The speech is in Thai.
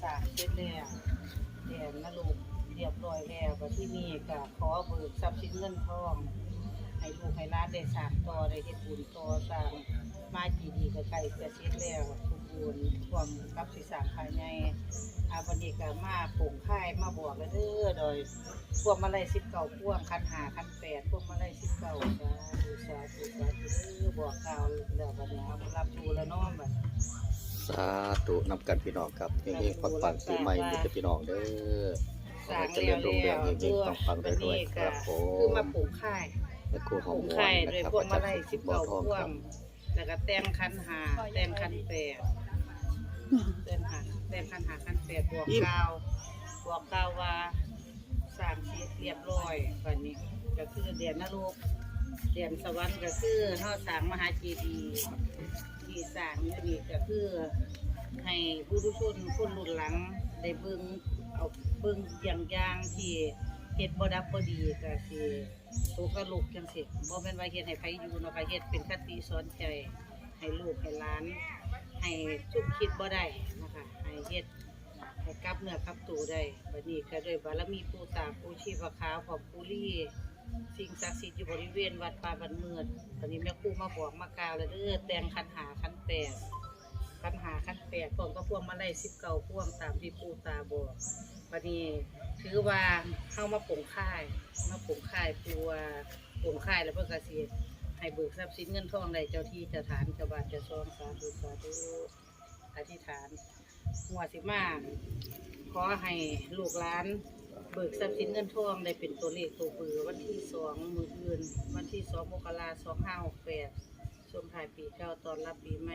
สร้างเสร็จแล้วแดนนรกเรียบร้อยแล้วก็ที่นี่ก็ขอเบิกทรัพย์สินเงินทองให้ลูกให้หลานได้สร้างต่อได้เฮ็ดบุญต่อสร้างมากี่ดีก็ใกล้จะเสร็จแล้วทุกบุญรวมกับสิสร้างภายในวันนี้ก็มาโป่งค่ายมาบอกแล้วเด้อโดยพวกมาลัย19พวงคัน5คัน8พวกมาลัย19จ้าดูสาธุสาธุเด้อบอกกล่าวแล้วบัดนี้เอารับชูแล้วเนาะบัด สาธุนำกันพี่น้องครับเฮงๆปังๆปีใหม่มีแต่พี่น้องเด้อขอให้เจริญรุ่งเรืองเฮงๆปังๆด้วยๆครับผม คือมาปลูกค่าย แม่ครูหอ ป ม ลูก หว ค่าย น โดย นะครับ พวก อา มา จาร ลัย ย์สิบบ่อทอง 19พว ครั ง บ แล้วก็แต่งคัน5แต่งคัน8แต่งคัน5คัน8บวกกาวว่าสร้างเสร็จเรียบร้อยบัดนี้ก็คือเดือนนรกเดือนสวรรค์ก็คือเฮาสร้างมหาเจดีย์ที่สร้างอยู่นี่ก็คือให้ผู้ทุชนคนรุ่นหลังได้เบิ่งเอาเบิ่งอย่างที่เฮ็ดบ่ดับบ่ดีก็สิตกนรกจังซี่บ่แม่นว่าเฮ็ดให้ไผอยู่เนาะก็เฮ็ดเป็นคติสอนใจให้ลูกให้หลานให้ทุกคิดบ่ได้นะคะให้เฮ็ดให้กลับเนื้อกลับตัวได้บัดนี้ก็ด้วยบารมีปู่ตาปู่ชีพขาวขอบปู่ลี่สิ่งศักดิ์สิทธิ์อยู่บริเวณวัดป่าบ้านเมือดตอนนี้แม่ครูมาบอกมากล่าวแล้วเด้อแต่งคัน5คัน8คัน5คัน8พร้อมกับพวงมาลัย19พวงตามที่ปู่ตาบอกบัดนี้ถือว่าเฮามาปลงค่ายปู่ว่าปลงค่ายแล้วเพิ่นก็สิให้เบิกทรัพย์สินเงินทองได้เจ้าที่เจ้าฐานเจ้าบ้านเจ้าซองสาธุสาธุอธิษฐานหัวสิมาขอให้ลูกหลานเบิกทรัพย์สินเงินทองได้เป็นตัวเลขตัวเบอร์วันที่2มื้ออื่นวันที่2 มกราคม 2568ช่วงท้ายปีเก่าตอนรับปีใหม่